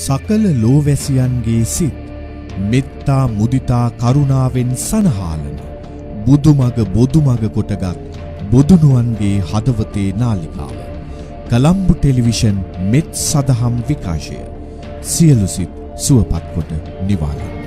සකල ලෝවැසියන්ගේ සිත් මෙත්තා මුදිතා කරුණාවෙන් සනහාලන බුදුමග බොදුමග කොටගත් බොදුනුවන්ගේ හදවතේ නාලිකාව කලම්බු ටෙලිවිෂන් මෙත් සදහම් විකාශය සියලු සිත් සුවපත් කොට නිවාලන්න.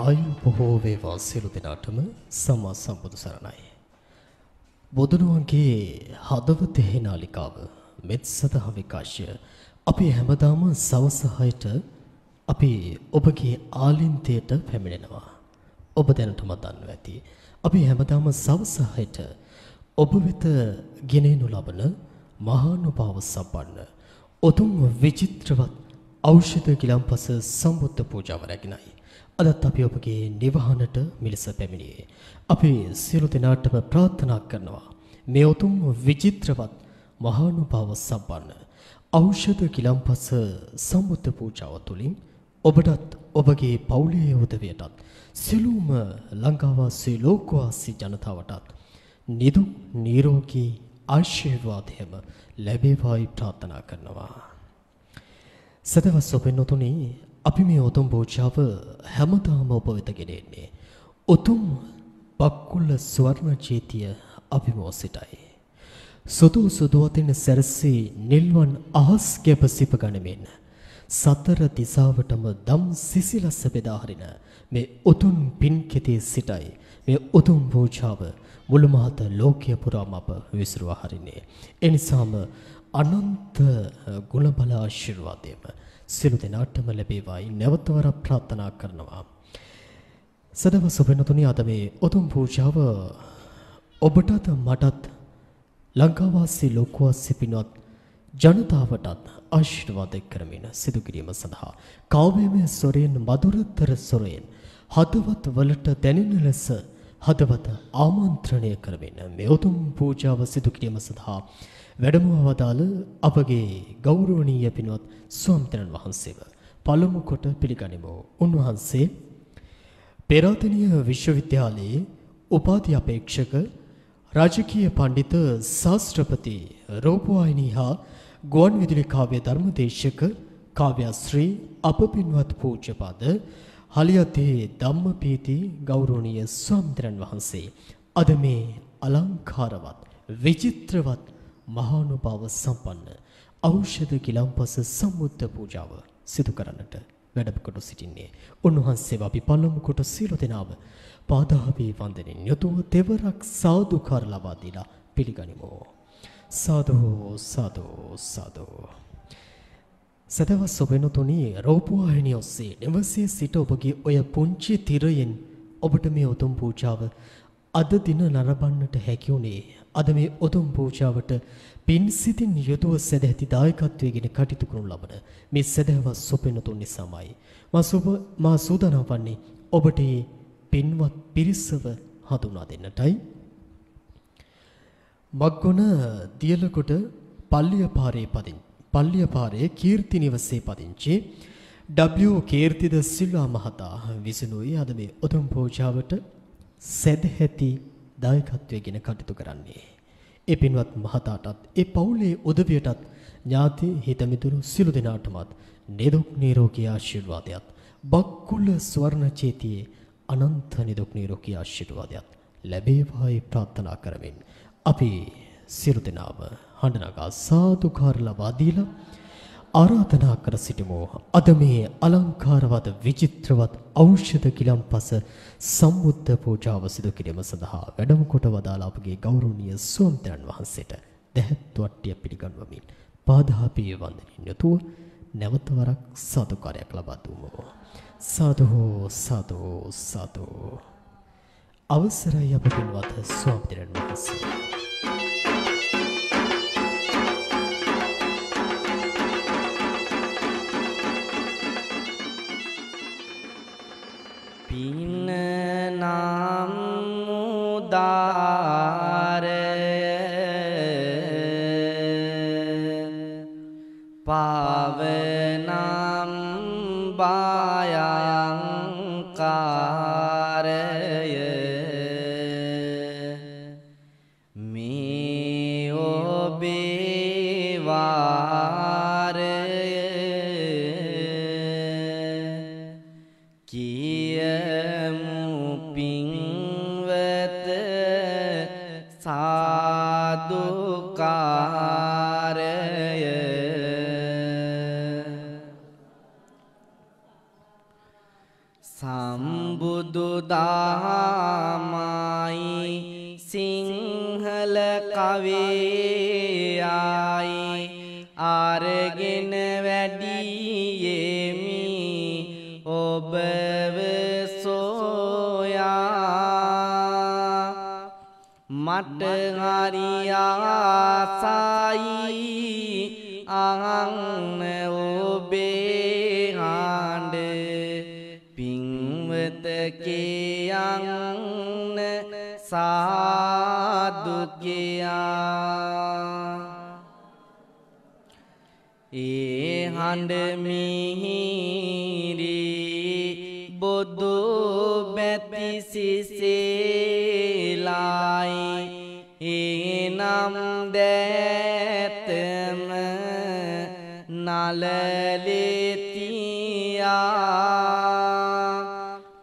ආයු බොහෝ වේවා සියලු දෙනාටම සම්මා සම්බුදු සරණයි. බුදුනුවන්ගේ හදවතේ නාලිකාව මෙත් සදහම් විකාශය අපි හැමදාම සවස් 6ට අපි ඔබගේ ආලින්තයට පැමිණෙනවා. ඔබ දැනටම දන්නවා ඇති. අපි හැමදාම සවස් 6ට ඔබ වෙත ගෙනෙනු ලබන මහානුභාව සම්පන්න උතුම් විචිත්‍රවත් ඖෂධ ගිලම්පස සම්බුද්ධ පූජාව රැගෙනයි. අදත් අපි ඔබගේ නිවහනට මිලස පැමිණියේ. අපි සියලු දෙනාටම ප්‍රාර්ථනා කරනවා මේ උතුම් විචිත්‍රවත් මහානුභාව සම්පන්න ඖෂධ ගිලම්පස සම්බුද්ධ පූජාව තුළින් ඔබටත් ඔබගේ පවුලේ උදවියටත් සියලුම ලංකාවාසී ලෝකවාසී ජනතාවටත් නිදුක් නිරෝගී ආශිර්වාදයම ලැබේවායි ප්‍රාර්ථනා කරනවා. සදවස් ඔබෙන්නතුනි, අපි මේ උතුම් පූජාව හැමදාම ඔබ වෙත ගෙනෙන්නේ උතුම් බක්කුල ස්වර්ණ චේතිය අභිමෝසිතයි. සුදු සුදු අතින් සැරසී නිල්වන් අහස් ගැප සිප ගනිමින් සතර දිසාවටම දම් සිසිලස්ස බෙදා හරින මේ උතුම් පින් කෙතේ සිටයි මේ උතුම් පූජාව මුළු මහත් ලෝකයේ පුරාම අප විසිරුවා හරින්නේ. ඒ නිසාම අනන්ත ගුණ බල ආශිර්වාදයම සියලු දෙනාටම ලැබේවායි නැවත වරක් ප්‍රාර්ථනා කරනවා. සදවස් ඔබෙනතුනි, අද මේ උතුම් පූජාව ඔබටත් මටත් ලංකාවාසී ලෝකවාසී පින්වත් ජනතාවටත් ආශිර්වාද කරමින් සිදු කිරීම සඳහා කාව්‍යමය ස්වරයෙන් මధుරතර ස්වරයෙන් හදවත් වලට දැනෙන ලෙස හදවත ආමන්ත්‍රණය කරමින් මේ උතුම් පූජාව සිදු කිරීම සඳහා වැඩමව වදාළ අපගේ ගෞරවනීය පින්වත් ස්වාමීන් වහන්සේව පළමු කොට පිළිගනිමු. උන්වහන්සේ පෙරාතනීය විශ්වවිද්‍යාලයේ උපාධි අපේක්ෂක රාජකීය පඬිත ශාස්ත්‍රපති රූපවාහිනී හා ගුවන් විදුලි කාව්‍ය ධර්මදේශක කාව්‍යශ්‍රී අපපින්වත් පූජ්‍යපද හලියතේ ධම්මපීති ගෞරවනීය ස්වාමීන් වහන්සේ අද මේ අලංකාරවත් විචිත්‍රවත් මහානුභාව සම්පන්න ඖෂධ ගිලම්පස සම්මුද්ධ පූජාව සිදු කරන්නට වැඩම කොට සිටින්නේ. උන්වහන්සේව අපි පළමු කොට සියලු දෙනාම පාදාභි වන්දනෙන් යුතුව තෙවරක් සාදුකාර ලබා දීලා පිළිගනිමු. සාදු සාදු සාදු. සදවස් ඔබෙනුතුනි රූපවාහිනිය ඔස්සේ නිවසේ සිට ඔබගේ ඔය පුංචි තිරයෙන් ඔබට මේ උතුම් පූජාව අද දින නරඹන්නට හැකි වුණේ. අද මේ උතුම් පූජාවට පින් සිතින් යුතුව සදැහැති දායකත්වයෙන් කටයුතු කරනු ලබන මේ සදහවස් සොපෙනුතුන් නිසාමයි. මා සූදානම් වන්නේ ඔබට පින්වත් පිරිසව හඳුනා දෙන්නටයි. මග්ගොන දියලකොට පල්ලියපාරේ කීර්ති නිවසේ පදිංචි W කීර්තිද සිල්වා මහතා විසිනුයි අද මේ උතුම් පූජාවට සදැහැති දායකත්වයෙන් කටයුතු කරන්නේ. ඒ පින්වත් මහතාටත් ඒ පවුලේ උදවියටත් ඥාති හිතමිතුරු සියලු දෙනාටමත් නිදුක් නිරෝගී ආශිර්වාදයක් බක්කුල ස්වර්ණ චේතියේ අනන්ත නිදුක් නිරෝගී ආශිර්වාදයක් ලැබේවායි ප්‍රාර්ථනා කරමින් අපි සියලු දෙනාම හඬනගා සාදුකාර ලබා දීලා ආරාධනා කර සිටිමු. අද මේ අලංකාරවත් විචිත්‍රවත් ඖෂධ කිලම්පස සම්බුද්ධ පූජාව සිදු කිරීම සඳහා වැඩම කොට වදාළ අපගේ ගෞරවනීය ස්වාමීන් වහන්සේට දැහැත් වට්ටිය පිළිගන්වමින් පාදාභි වන්දනින් යුතුව නැවත වරක් සාදුකාරයක් ලබා දුමු. සාදු සාදු සාදු. අවසරයි අප පින්වත් ස්වාමීන් වහන්සේ. පින නම් උදාර පාවනම් බයංකාරය මේ ඔබේ වාරය සම්බුදු දහමයි සිංහල කවියයි අරගෙන වැඩියෙමි ඔබව සොයා මට හරි ආසයි අහන්න ඔබේ හඬ පින්වත කියන්න සාදු කියා ඒ හඬ මිහිරි බොදු බැති සිසිලයි එනම් දැතම නලලෙතියා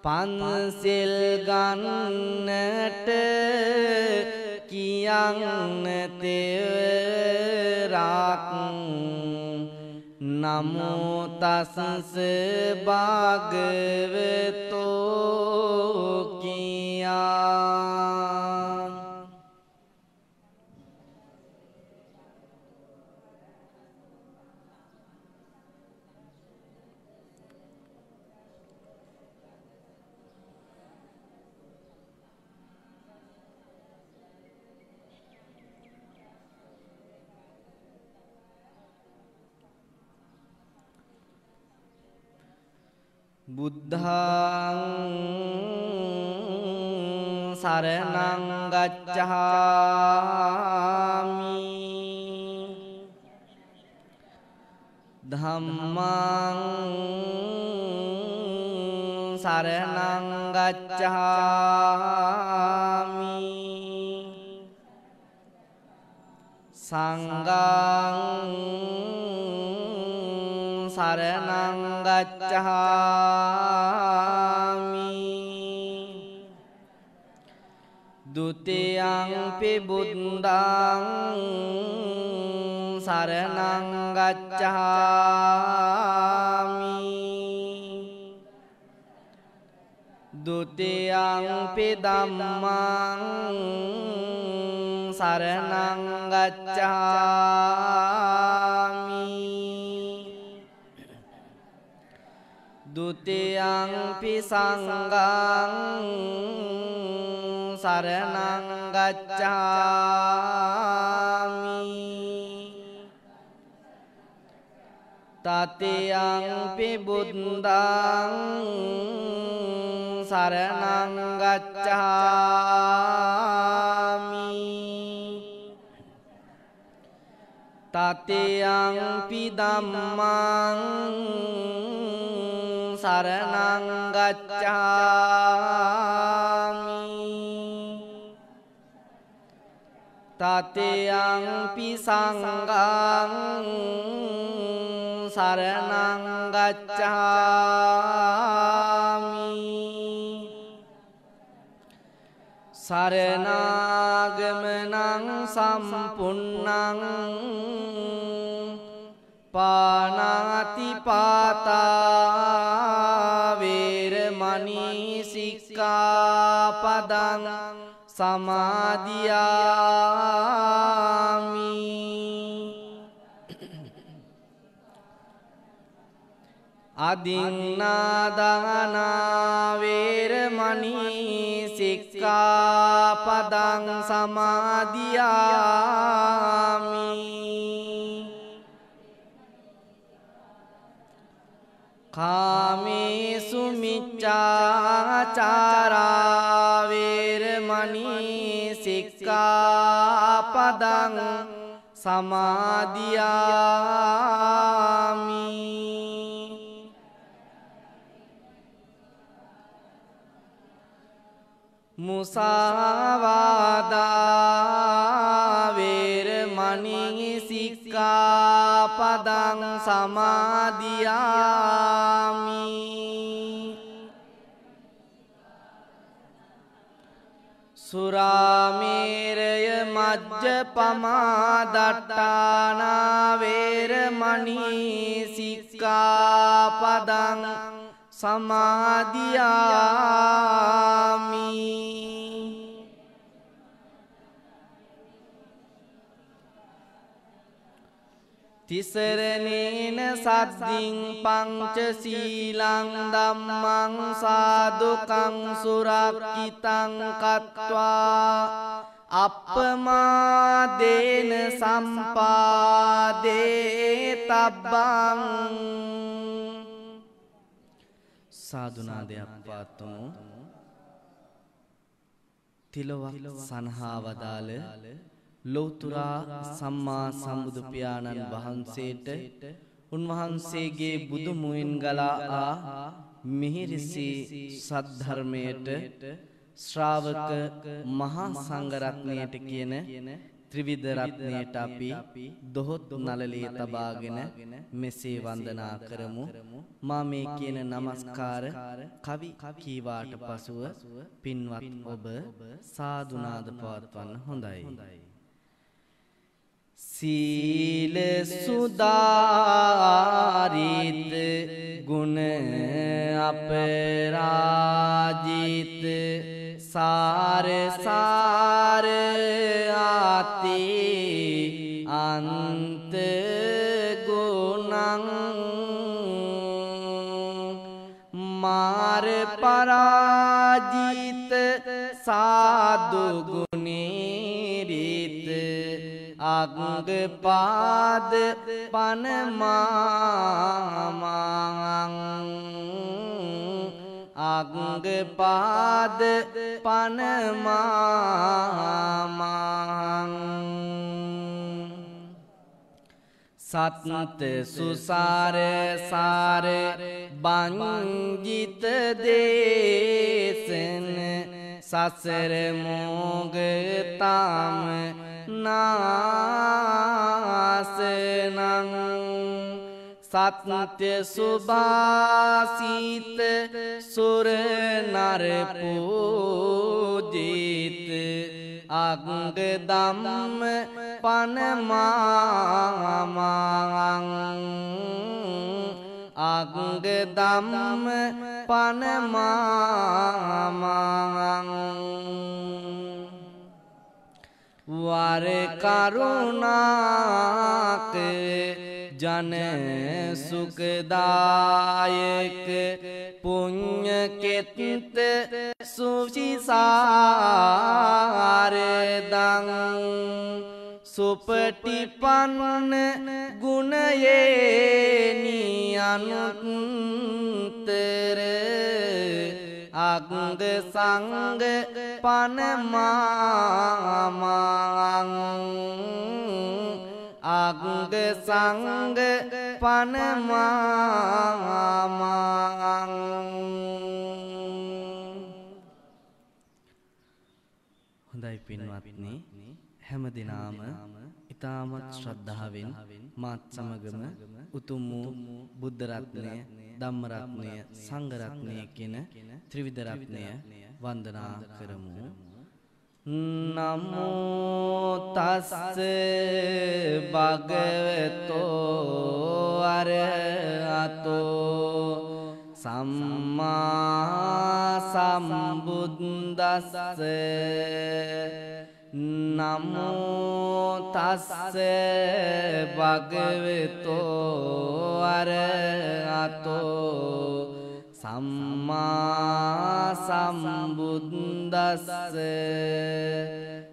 පන්සිල් ගන්නට කියන්න තෙවරක් නමෝ තස්ස භගවතෝ කියා බුද්ධං සරණං ගච්ඡාමි ධම්මං සරණං ගච්ඡාමි සංඝං සරණං ගච්ඡාමි ဒုတိယံ පි බුද්ධං සරණං ගච්ඡාමි ဒုတိယံ පි ධම්මං සරණං ගච්ඡාමි ဒုတိယံ පි සංඝං සරණං ගච්ඡාමි တတိယံ පි බුද්ධං සරණං ගච්ඡාමි တတိယံ පි ධම්මං සරණං ගච්ඡාමි တတိယံ පි සංඝං සරණං ගච්ඡාමි สารณากมนังสัมปุณนังปานาติปาตาเวรมณีสิกขาปดังสมาธิยามิ අදින් නාදානා වේරමණී සික්ඛාපදං සමාදියාමි ကာမေစုမိច្ឆာචාරා වේරමණී සික්ඛාපදං සමාදියාමි මුසාවාදා වේරමණී සික්ඛාපදං සමාදියාමි สุราเมรยมัจจปมาดัตตานาเวรมณีสิกขาปดังสมาธิยามิ තිසරණේන සද්දින් පංච සීලං ධම්මං සාදුකං සුරක්ඛිතං කତ୍වා අප්පමාදේන සම්පාදේ තබ්බං සාදුනාදයක් පාතුමු තිලවක් සනහා වදාළ ලෞතුරා සම්මා සම්බුදු පියාණන් වහන්සේට උන්වහන්සේගේ බුදු මුවින් ගලා ආ මිහිරිසි සද්ධර්මයට ශ්‍රාවක මහා සංඝ රත්නයට කියන ත්‍රිවිධ රත්නයට අපි දොහොත් නළලේ තබාගෙන මෙසේ වන්දනා කරමු. මා මේ කියන নমස්කාර කවි කීවාට පසුව පින්වත් ඔබ සාදුනාද පවත්වන්න හොඳයි. සීල සුදාරිත ගුණ අපරාජිත सार सार आते अंत गुणं मार पराजित साधु गुणेरित अंग पाद पनमा අග්ග පාද පනමාමං සත්ත සුසාර සාර බංජිත දේශන සසර මෝගතාම නාසනං සත්‍ය සුභාසිත සුර නර පූජිත අග්ග ධම්ම පනමාමං අග්ග ධම්ම පනමාමං වර කරුණාක ජන සුඛදායක පුඤ්ඤ කෙත්ත සුචිසාරදං සුපටිපන්න ගුණයේ අනුත්තර අග්ග සංඝ පනමාමං අග්ග සංඝ පනමාමං හොඳයි පින්වත්නි හැම දිනාම ඊ타මත් ශ්‍රද්ධාවෙන් මාත් සමගම උතුම් වූ බුද්ධ රත්නය ධම්ම රත්නය සංඝ රත්නය කියන ත්‍රිවිධ රත්නය වන්දනා කරමු. නමෝ තස්ස භගවතෝ අරහතෝ සම්මා සම්බුද්දස්ස නමෝ තස්ස භගවතෝ අරහතෝ සම්මා සම්බුද්දස්ස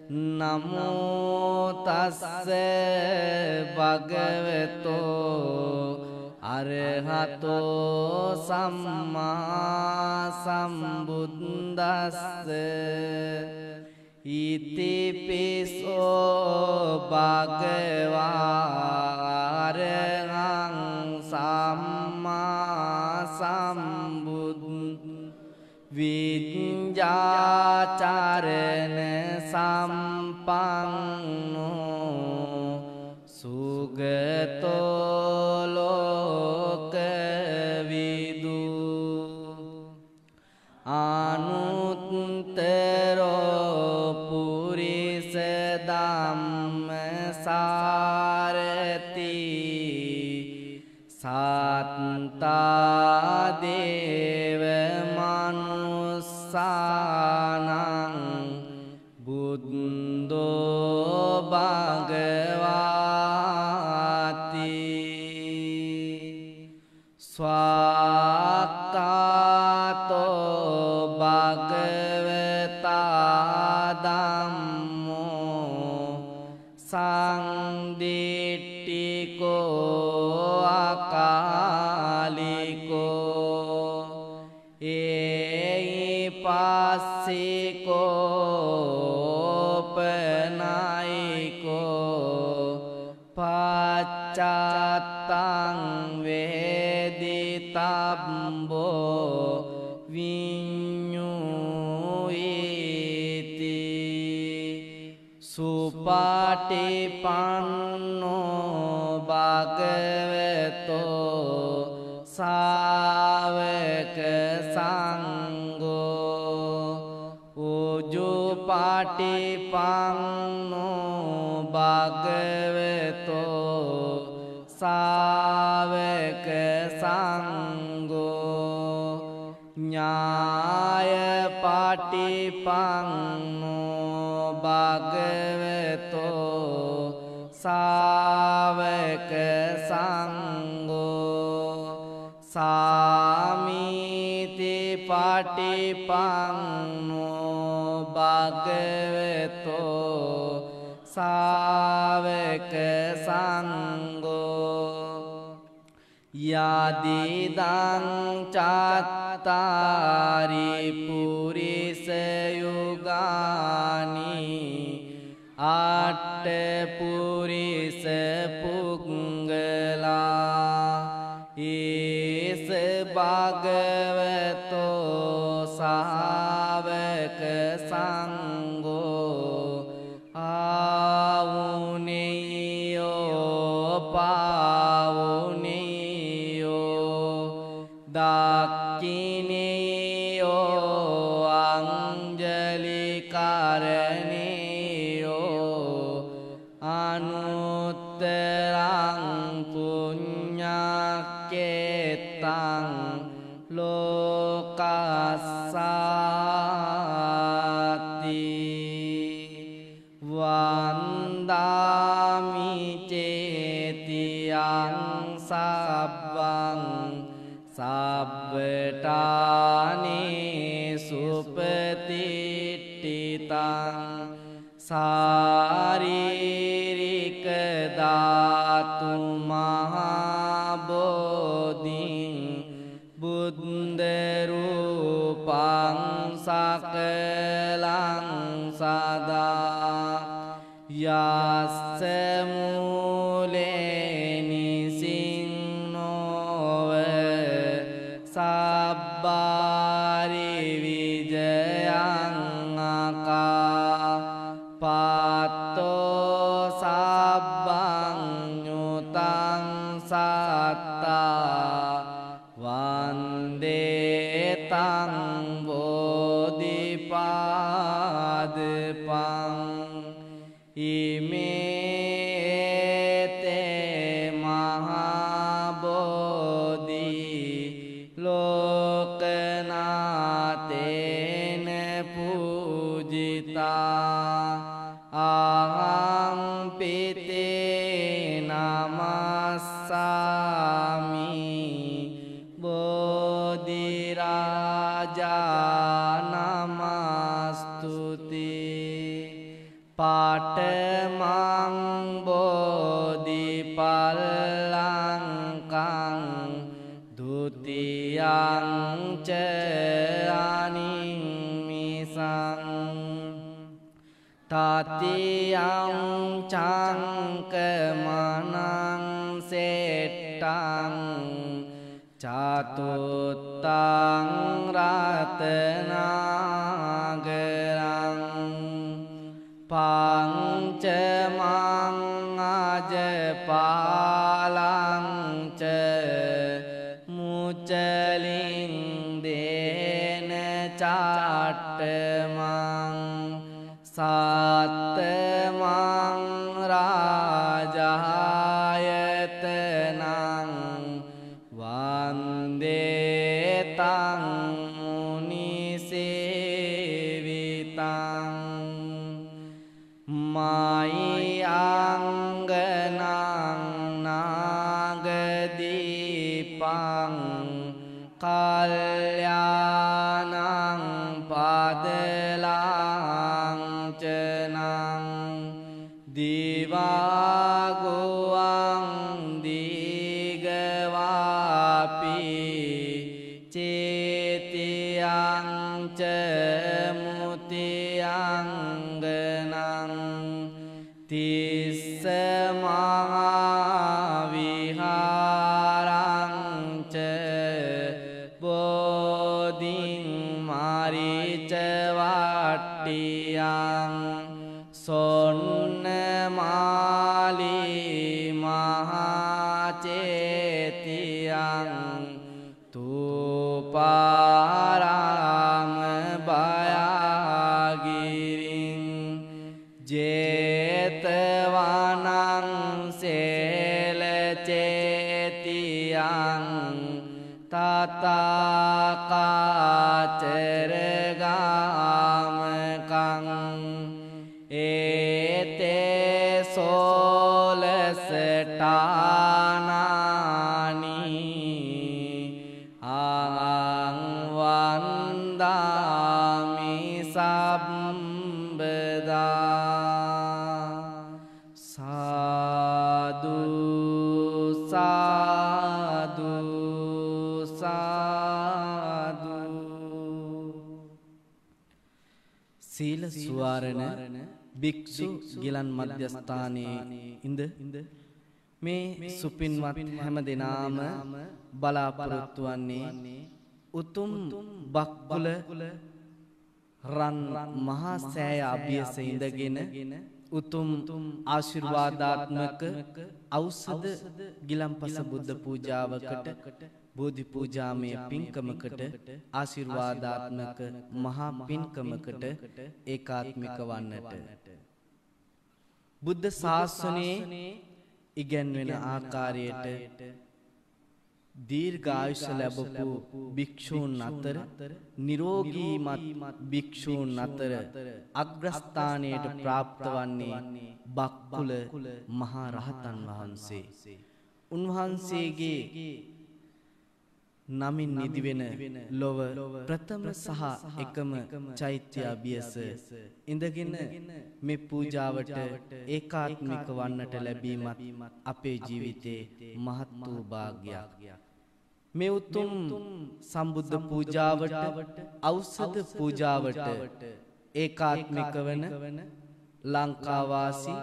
නමෝ තස්ස භගවතෝ අරහතෝ සම්මා සම්බුද්දස්ස ඉතිපිසෝ භගවා අරහං සම්මා සම්බුද්ද විඤ්ඤාචරණ සම්පන්නෝ සුගතෝ ලෝකවිදු අනුත්තරෝ පුරිස ධම්මසාරති සත්තා දේව මනුස්සානං බුද්ධෝ භගවාති ස්වාක්ඛාතෝ භගවතා ධම්මෝ සංදිට්ඨිකෝ අකාලිකෝ ඒයිපස්සිකෝ පනයිකෝ පච්චත්තං වේදිතබ්බෝ විඤ්ඤුයිති සුපටිපන්නෝ භගවතෝ සාවක සංඝෝ උජුපටිපන්නෝ භගවතෝ සාවක සංඝෝ ඥාය පටිපන්නෝ භගවතෝ සාවක සංඝෝ සාමීති පටිපන්නෝ භගවතෝ සාවක සංඝෝ යදිදං චත්තාරි පුරිස යුගානි අට්ඨ පුරිස පුංගලා ඒස භගවතෝ සාවක සංඝෝ ආවුනියෝ පාවුනියෝ දක්ඛිනියෝ අංජලි කරණියෝ අනුත්තරං පුඤ්ඤක්කේතං ලෝකස්සාති වන්දාමි චේතියං සබ්බං සබ්බටානේ සුපතිට්ඨිතං සාරීරික ධාතු මහා බෝධින් බුද්ධ රූපං සකලං සදා යස්ස මූලේ නිසින්නෝව සබ්බාරි විජයං අකා පාත්තෝ සබ්බං ඤුතං සත්තා වන්දේතං බෝධිපාදපං ඉමේතේ මහා බෝධි ලෝකනාතේන පූජිතා අහං පිතේ නමස්සාමි බෝධි රාජා නමස්තුති පාඨමං බෝධිපල්ලංකං ဒုတိယံ ච අනිම්මිසං තතියං චංකමනං සෙට්ටං චතුත්තං රතනාගරං පංචමං අජපාලං ච මුචලින් දේන චාට්ටමං සත්තමං රාජායතනං වන්දේතං මුනිසේවිතං මයංගනං නාගදීපං කල්යාණං පදලාංචනං දිවාගුවං දීගවාපි චේතියං ච මුතියංගනං තිස්ස මහා විහාරං ච බෝධින් මාරිච වට්ටියං සොන්නමාලී මහා චේතියං තූපාරාම බයාගිරින් ජේතවනං සේල චේතියං තථාකාචරගාමකං ඒතේ සෝලසටානානි අං වන්දාමි සම්බදා සාදු සාදු සීල සුවාරණ භික්ෂු ගිලන් මධ්‍යස්ථානයේ ඉඳ මේ සුපින්වත් හැම දෙනාම බලාපොරොත්තු වන්නේ උතුම් බක්කුල රන් මහා සෑය අභියස ඉඳගෙන උතුම් ආශිර්වාදාත්මක ඖෂධ ගිලන්පස බුද්ධ පූජාවකට බෝධි පූජාමය පින්කමකට ආශිර්වාදාත්මක මහා පින්කමකට ඒකාත්මික වන්නට බුද්ධ ශාසනයේ ඉගැන්වෙන ආකාරයට දීර්ඝායුෂ ලැබපු භික්ෂූන් අතර නිරෝගීමත් භික්ෂූන් අතර අග්‍රස්ථානයට ප්‍රාප්ත වන්නේ බක්කුල මහා රහතන් වහන්සේ. උන්වහන්සේගේ නමින් නිදිවෙන ලොව ප්‍රථම සහ එකම චෛත්‍ය අභියස ඉඳගෙන මේ පූජාවට ඒකාත්මික වන්නට ලැබීමත් අපේ ජීවිතේ මහත් වූ භාග්‍යයක්. මේ උතුම් සම්බුද්ධ පූජාවට ඖෂධ පූජාවට ඒකාත්මික වන ලංකාවාසී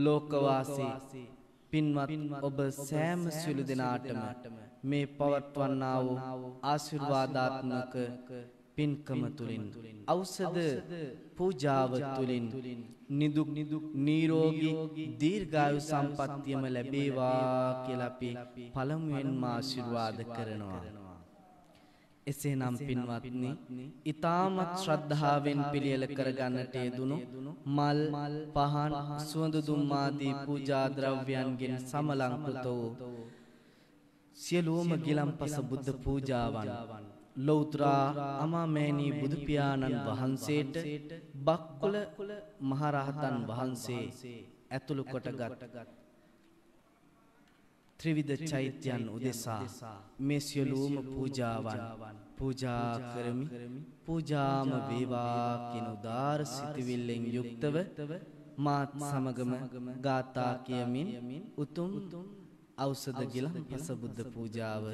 ලෝකවාසී පින්වත් ඔබ සෑම සියලු දෙනාටම මේ පවත්වන්නා වූ ආශිර්වාදාත්මක පින්කම තුලින් ඖෂධ පූජාව තුලින් නිදුක් නිරෝගී දීර්ඝායු සම්පන්නියම ලැබේවා කියලා අපි පළමුවෙන්ම ආශිර්වාද කරනවා. එසේනම් පින්වත්නි, ඊ타මත් ශ්‍රද්ධාවෙන් පිළියෙල කරගන්නට යෙදුණු මල් පහන් සුවඳ දුම් ආදී පූජා ද්‍රව්‍යයන්ගෙන් සමලංකృత වූ සියලුම ගිලන්පස බුද්ධ පූජාවන් ලෞතර අමාමෑණී බුදු පියාණන් වහන්සේට බක්කුල මහරහතන් වහන්සේ ඇතුළු කොටගත් ත්‍රිවිධ චෛත්‍යයන් උදෙසා මේ සියලුම පූජාවන් පූජා කරමි. පූජාම වේවා කින උදාර සිතවිල්ලෙන් යුක්තව මාත් සමගම ගාථා කියමින් උතුම් ඖෂධ ගිලන්පස බුද්ධ පූජාව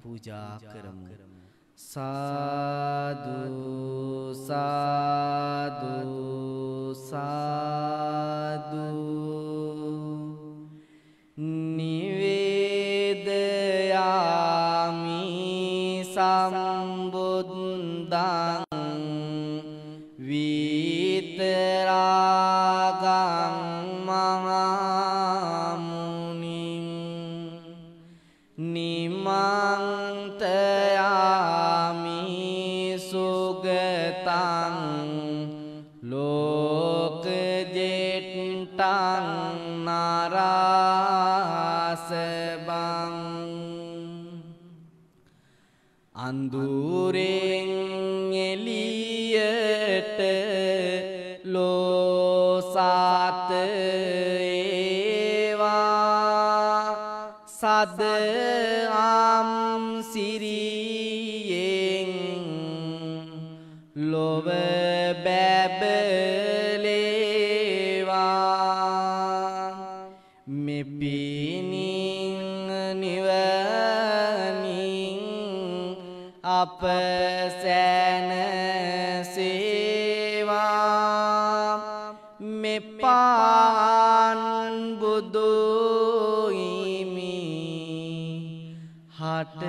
පූජා කරමු. සාදු සාදු සාදු නිවේදයාමි සම්බුද්ධං විතරාගං මහා මුනිං නිමන්තයාමි සුගතං ලෝකජෙට්ටං නරාසබං අඳුරෙන් එළියට ලෝසාත ඒවා සදම් සිරියෙන් ලොව බැබලේවා මෙපිනින් නිවනින් අප සැනසේවා මෙපාන් බුදු හිමි හට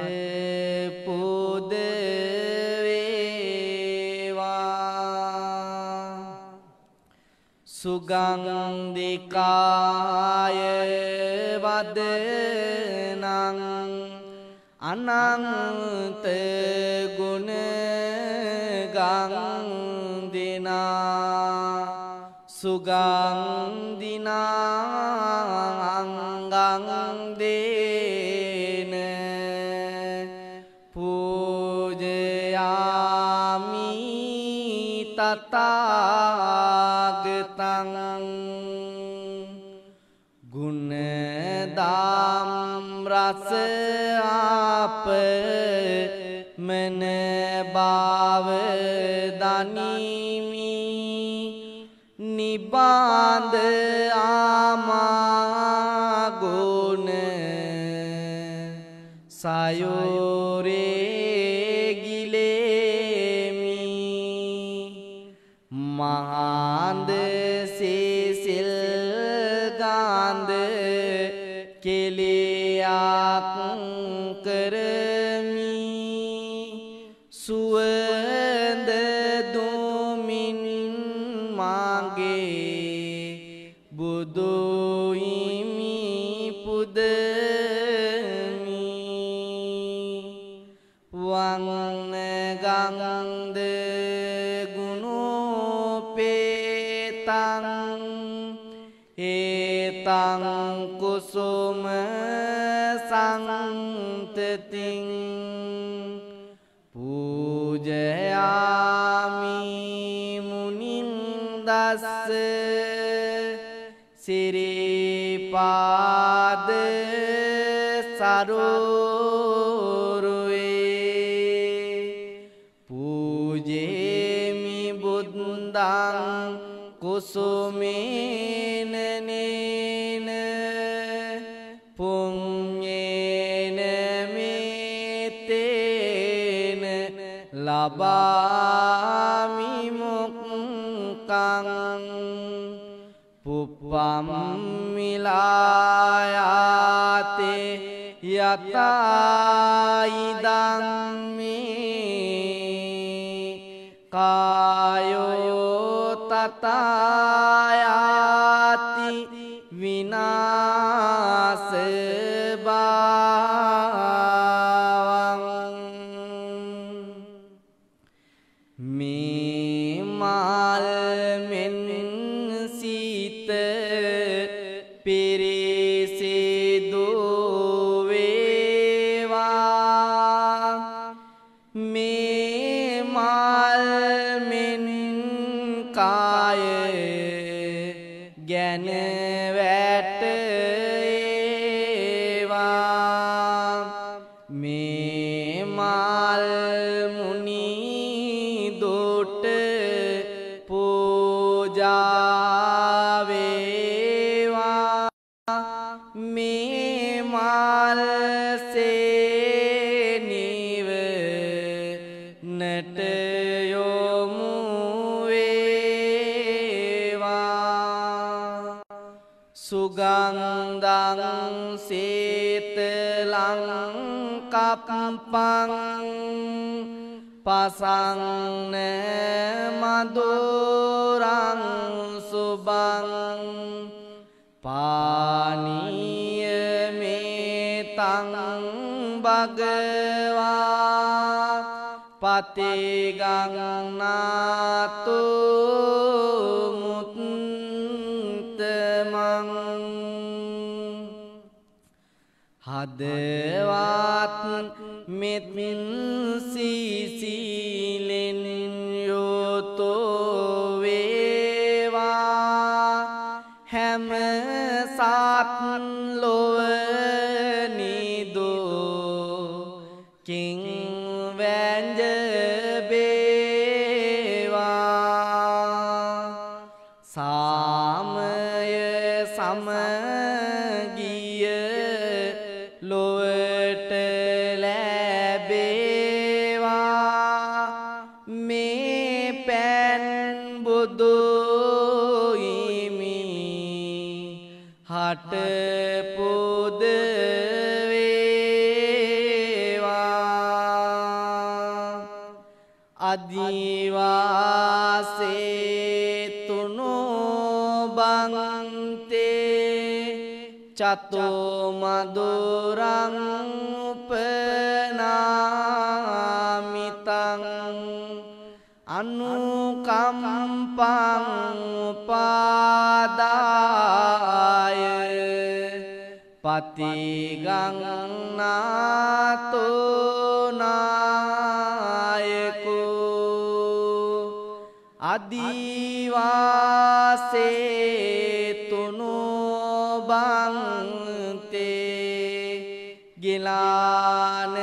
පුද වේවා සුගන්ධිකාය වදනං අනන්ත ගුණ ගන්දිනා සුගන්දිනා අංගං දේන පූජයාමි තථාගතං ගුණ දාම් රස අප මන භාව දනිමි නිබාඳ ආමා ගුණ සයෝරේ ගිලේමි මහා කරමි සුවඳ දුමින් මාගේ බුදු හිමි පුදමි වන්න ගංග ගුණෝපේතං ඒතං කුසුම සන්තතින් පූජයාමි මුනින්දස්ස සිරිපාද සරෝරුවේ පූජේමි බුද්ධං කුසුමේන නේන පුඤ්ඤේන මේතේන ලබාමි මුක්ඛං පුප්පම් මිලායාතේ යතයිදං මේ කායෝ තතායාති විනාස භාවං මේ මල් මෙන් සීත පිරිසිදු වේවා මේ මල් මෙන් කාය ගැන වැටේවා මේ මල් මුනි දුට පූජා වේවා මේ මල් සේනිව නට යොමු වේවා සුගන්ධං සීතලං කප්පං පසන්න මధుරං සුබං පානීය මේතං භගවා පතිගංනාතු මුත්තමං හදවත් මෙත්මින් සීසීලෙන් යොතෝ වේවා හැම සත් ලොව නිදෝ කිං වැංජ බේවා සාමය සමගිය ලොවට ලැබේවා මේ පෑන් බුදු හිමි හට පුද වේවා අදිවාසේ තුනෝ බන්තේ චතෝ මදුරං උපනාමිතං අනුකම්පං උපාදාය පතිගංනාතෝ නායකෝ අදිවාසේ තුනෝ බන්තේ ගිලාන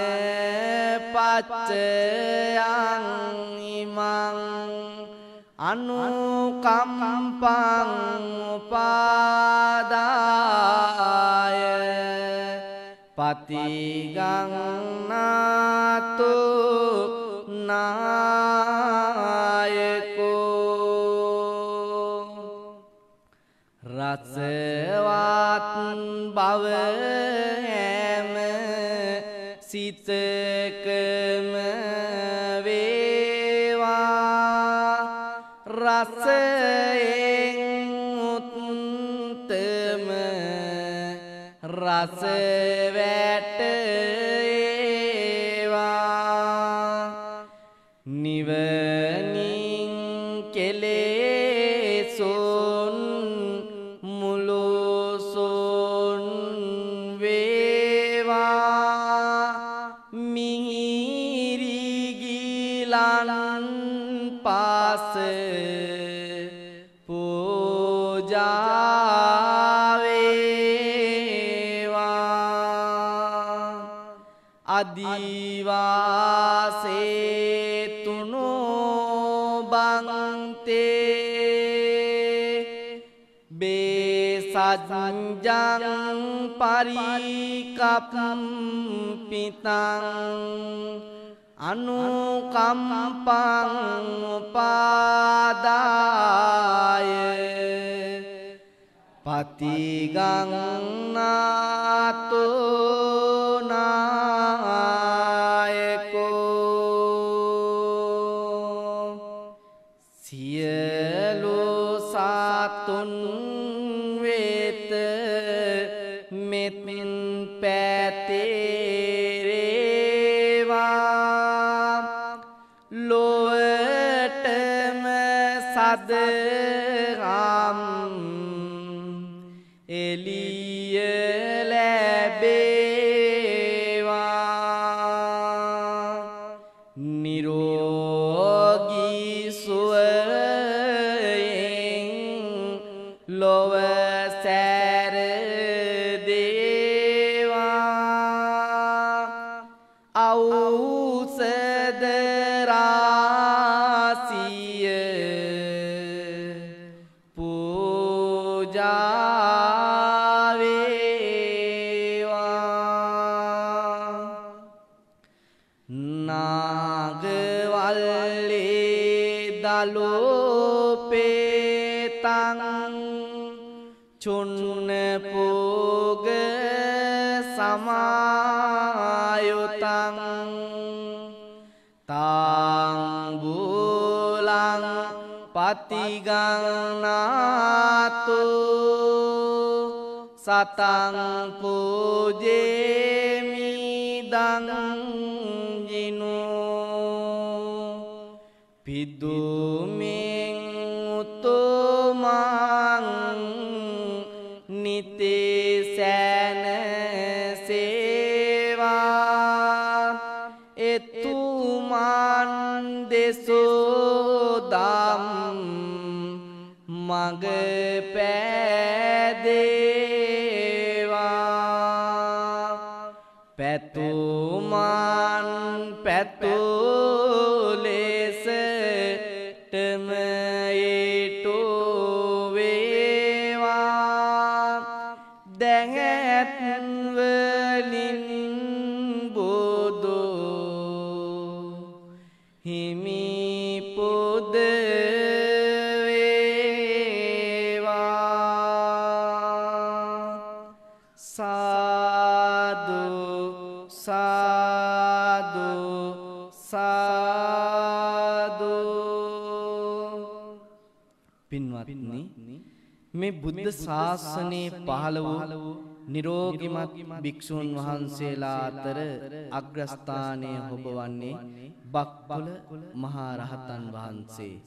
පච්චයං ඉමං අනුකම්පං උපාදාය පතිගංනාතු නායකෝ රසවත් බව හැම සිතකම වේවා රසයෙන් උත්තම රස වැටේවා නිවනින් කෙලෙසොන් මුලොසොන් වේවා මිහිරිගිලන් පාස අදිවාසේ තුනෝ බන්තේ බේසජ්ජං පරිකප්පිතං අනුකම්පං උපාදාය පතිගං නාතෝ සදහම් එළිය ලැබේවා නිරෝගී සුවයෙන් ලොව සැර දේවා ඖෂධ චුන්න පෝග සමායුතං තාංගුලං පතිගන්නාතු සතං පූජේමි දංජිනෝ පිදුමින් උතුමං නිතේසන සේවා එතුමන් දෙසෝදම් මග පෑදේවා පැතුමන් පැතුලෙසටම දැහැත්වලින් බොදෝ හිමි පොද වේවා සාදු සාදු සාදු පින්වත්නි මේ බුද්ධ ශාසනයේ පහළ වූ නිරෝගිමත් භික්ෂුන් වහන්සේලා අතර අග්‍රස්ථානයේ හොබවන්නේ බක්කුල මහා රහතන් වහන්සේ.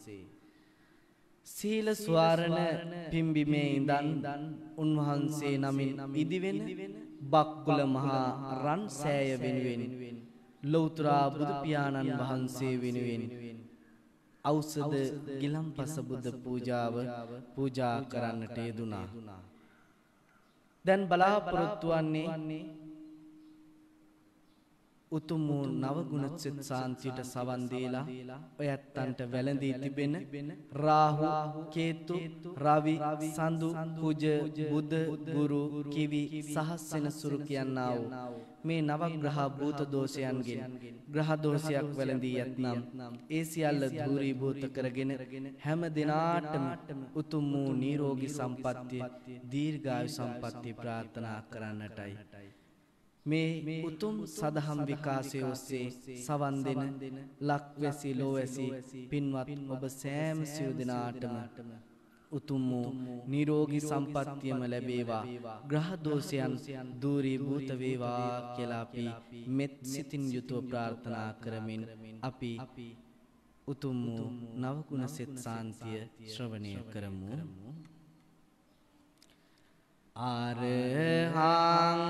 සීල ස්වරණ පිම්බිමේ ඉඳන් උන්වහන්සේ නමින් ඉදිවෙන බක්කුල මහා රන් සෑය වෙනුවෙන් ලෞතර බුදු පියාණන් වහන්සේ වෙනුවෙන් ඖෂධ ගිලම්පස බුද්ධ පූජාව පූජා කරන්නට යෙදුණා. දැන් බලාපොරොත්තු වන්නේ උතුම් වූ නවගුණ සිත සාන්තියට සවන් දීලා ඔයත්තන්ට වැළඳී තිබෙන රාහු කේතු රවි සඳු කුජ බුධ ගුරු කිවි සහස්සෙන සුරු කියනා වූ මේ නවග්‍රහ භූත දෝෂයන්ගෙන් ග්‍රහ දෝෂයක් වැළඳී යත්නම් ඒ සියල්ල ධූරීභූත කරගෙන හැම දිනාටම උතුම් වූ නිරෝගී සම්පත්තිය දීර්ඝායු සම්පත්තිය ප්‍රාර්ථනා කරන්නටයි මේ උතුම් සදහම් විකාශය ඔස්සේ සවන් දෙන ලක්වැසි ලෝවැසි පින්වත් ඔබ සෑම සියලු දෙනාටම උතුම් වූ නිරෝගී සම්පත්තියම ලැබේවා ග්‍රහ දෝෂයන් දුරීභූත වේවා කියලා අපි මෙත් සිතින් යුතුව ප්‍රාර්ථනා කරමින් අපි උතුම් වූ නවගුණ සෙත් සාන්තිය ශ්‍රවණය කරමු. අරහං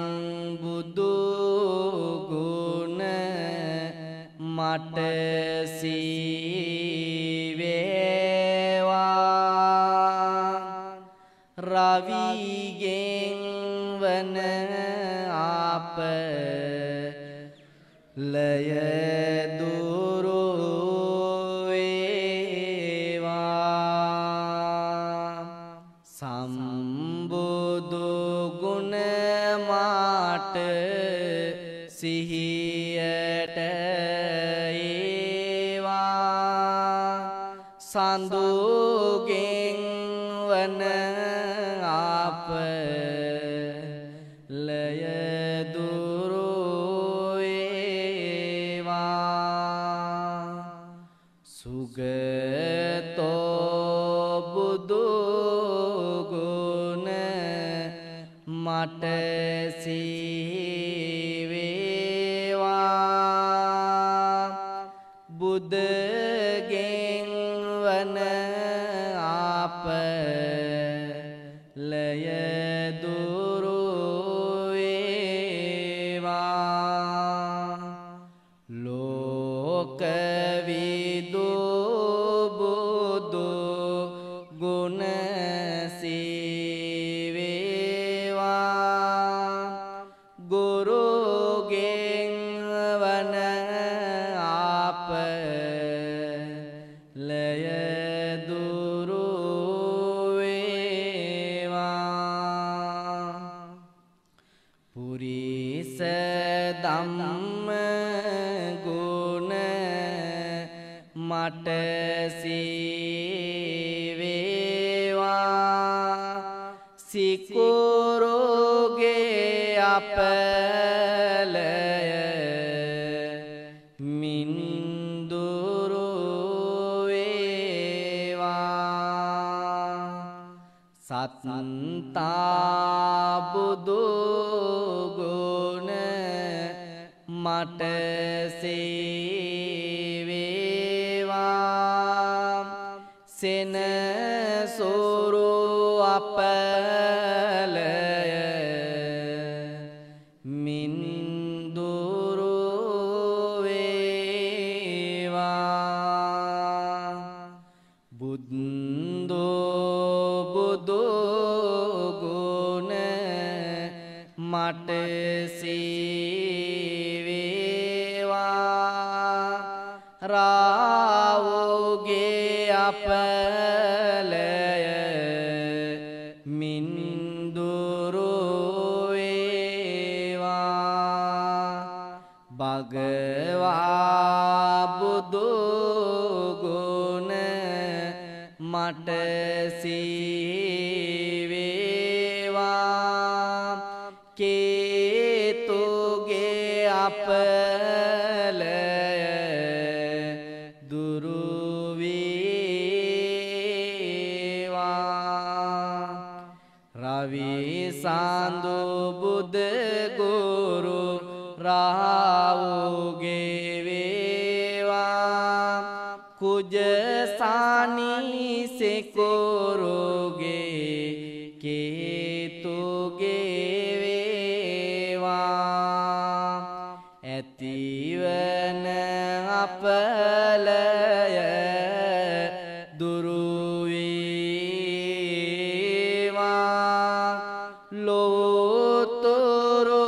බුදු ගුණ මට සීවේවා රවිගෙන් වන අප ලය දුරු වේවා සම්බුදු ගුණ මාට සිහියට ඒවා සඳුගෙන් වන අප ලය දුරු වේවා සුගතෝ බුදු ගුණ මට සීවේවා බුදගෙන් වන අප ලය දුරු වේවා ලෝකවිදු බුදු ගුණ සීවේවා ගුරුගෙන් වන අප ලය දුරු වේවා පුරිස ධම්ම ගුණ මට සීවේවා සිකුරුගේ අපලය මින්දුරු වේවා සත්තා බුදු ගුණ මට සීවේවා සෙනසුරු අපලය මින්දුරු වේවා බුද්ධ බුදු ගුණ මට සීවේවා රාවුගේ අපලය මින්දුරු වේවා භගවා බුදු ගුණ මට සීවේවා කේතුගේ අපලය දුරු වේවා රවි සාඳු බුද ගුරු රාවුගේ වේවා කුජ සානි සෙකුරුගේ කේතුගේ වේවා ඇතිවන අපලය දුරු වේවා ලෝතුරු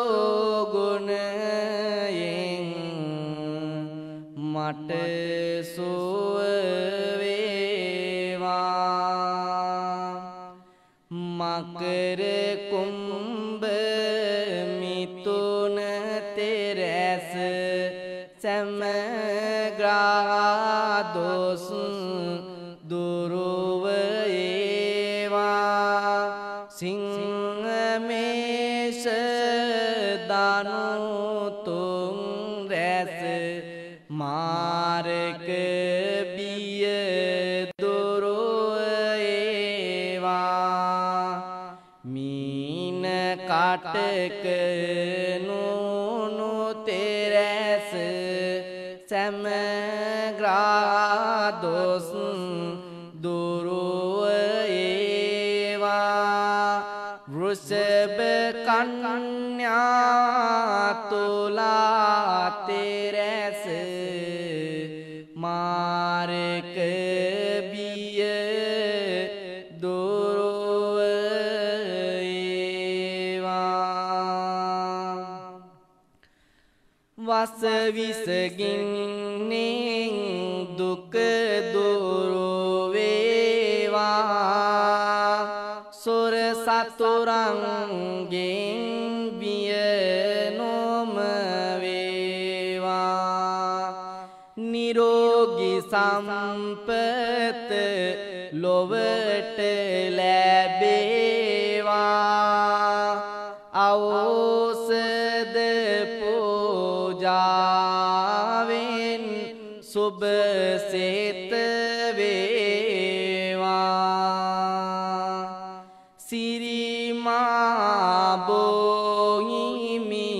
ගුණයෙන් මට සුව වේවා මකර කුම්භ මිථුන තෙරැස සෑම ග්‍රහ දොස් දුරුව ඒවා සිංහ මේෂ දනු කාටක නුනු තෙරැස් සැමග්‍රාදොස් දුරුව ඒවා වෘෂභ කන්‍යා තුලා තෙරැස් මාරක බිය දුරුව ඒවා වස විසගින්නෙන් දුක දුරු වේවා සොර සතුරන්ගෙන් බිය නොම වේවා නිරෝගී සම්පත ලොවට ලැබේවා ඖෂධ පූජාවෙන් සුබ සෙත වේවා සිරිමා බොහිමි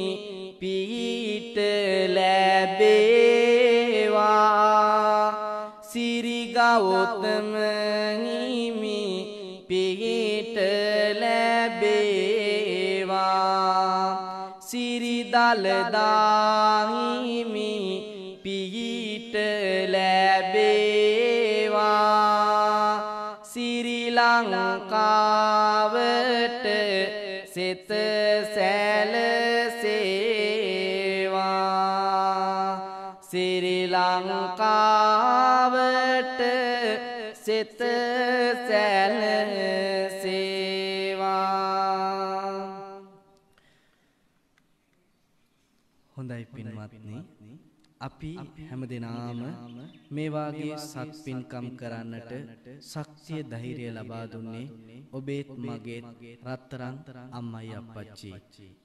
පිහිට ලැබේවා සිරිගෞතම හිමි පිහිට ලැබේවා සිරිදලදා හිමි පිහිට ලැබේවා සිරි ලංකාවට සිත සැලසේවා සිරි ලංකාවට සිත සැලසේවා හොඳයි පින්වත්නි අපි හැමදෙනාම මේ වාගේ සත් පින්කම් කරන්නට ශක්තිය ධෛර්යය ලබා දුන්නේ ඔබේත් මගේත් රත්තරන් අම්මයි අප්පච්චි.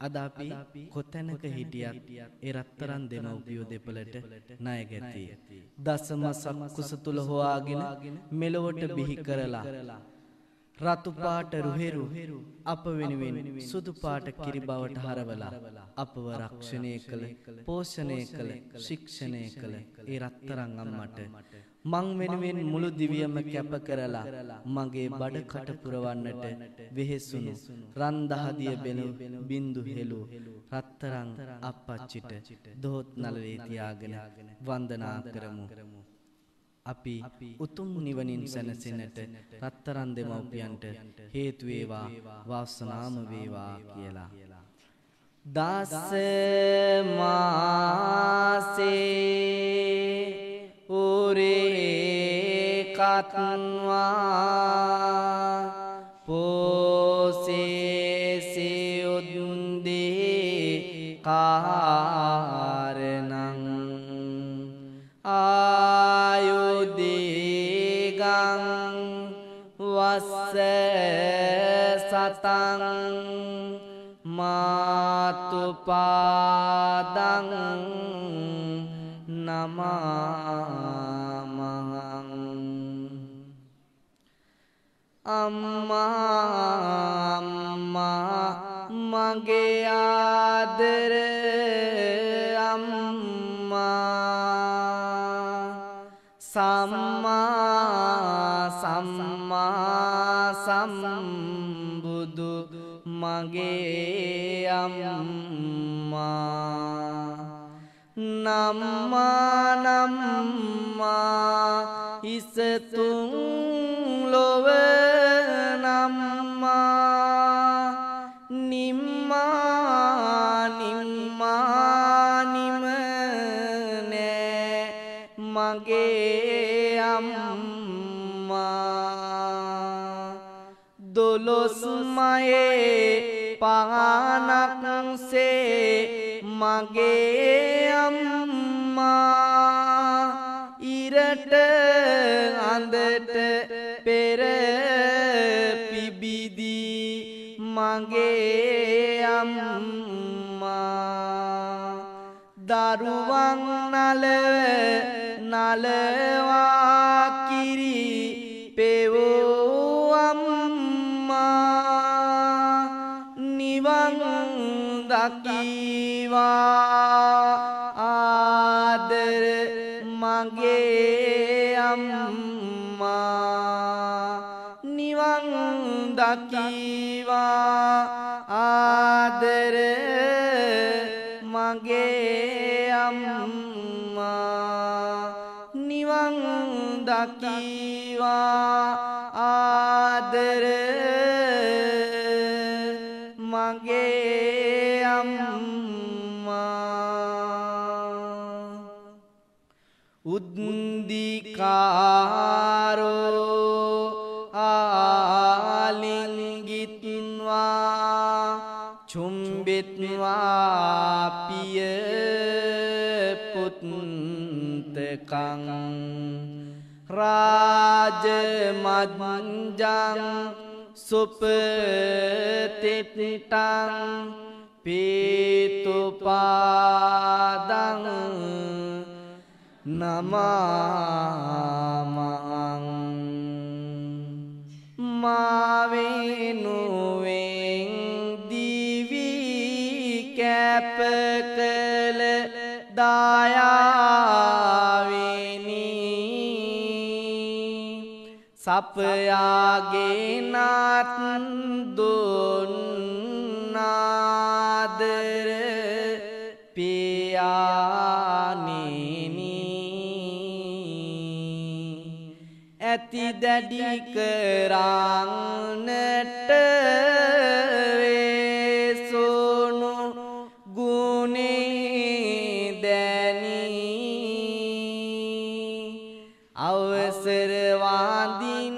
අද අපි කොතැනක හිටියත් ඒ රත්තරන් දෙමව්පියෝ දෙපළට ණය ගැති. දසමසක් කුස තුල හොයාගෙන මෙලොවට බිහි කරලා රතු පාට රුහෙරු අප වෙනුවෙන් සුදු පාට කිරි බවට හරවලා අපව රක්ෂණය කළ පෝෂණය කළ ශික්ෂණය කළ ඒ රත්තරන් අම්මට මං වෙනුවෙන් මුළු දිවියම කැප කරලා මගේ බඩ කට පුරවන්නට වෙහෙසුණු රන් දහදිය බෙලු බින්දු හෙළු රත්තරන් අප්පච්චිට දොහොත් නළලේ තියාගෙන වන්දනා කරමු. අපි උතුම් නිවනින් සැනසෙන්නට රත්තරන් දෙමව්පියන්ට හේතු වේවා වාසනාම වේවා කියලා. දස මාසේ උරේ කත්වා පෝසේ සියුද්දේ කාරණං ආයුදේගං වස්ස සතං මාතුපාදං නමාමහං අම්මා මගේ ආදර අම්මා සම්මා සම්බුදු මගේ අම්මා නම්මා ඉසතුන් ලොව නම්මා නිම්මා නිමනේ මගේ අම්මා දොළොස් මයේ පහනක්සේ මගේ අම්මා ඉරට අඳට පෙර පිබිදී මගේ අම්මා දරුවන් නලවා කිරි පෙවෝ අම්මා නිවන් දකීවා ආදර මගේ අම්මා නිවන් දකීවා ආදර මගේ අම්මා නිවන් දකීවා ආදර මගේ අම්මා උද්දිකාරෝ ආලිංගිත්වා චුම්බෙත්වා පිය පුත්තකං රාජ මජ්ජං සුපතිට්ටං පීතුපාදං නමාමං මාවෙනුවෙන් දිවි කැප කළ දායාවෙනි සපයාගේ නාත් දුන්නාදර පියාණෙනි ඇති දැඩි කරන්නට වේසුණු ගුණේ දැනි අවසර වඳින්නට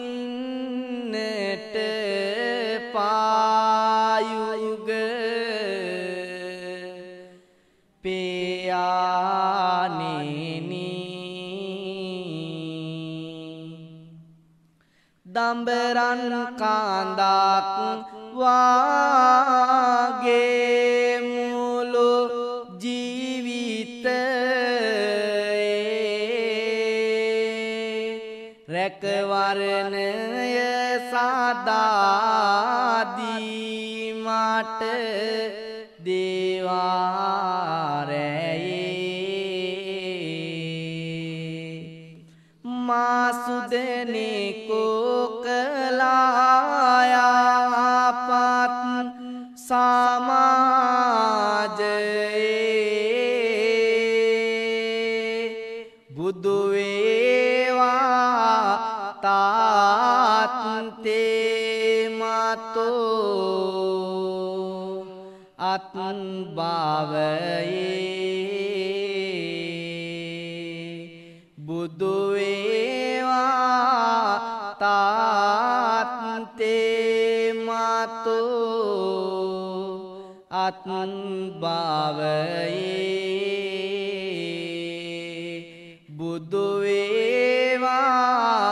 පායුග පියාණෙනි දඹරන් කාන්දක් වාගේ මුළු ජීවිතේ රැකවරණය සදාදී මට දේවාරයේ මාසුදනේ කලායාපත් සමාජයේ බුදු වේවා තාත්තේ මතෝ අත් භවයේ බුදු වේවා තාත්තේ මතෝ අත් භවයේ බුදු වේවා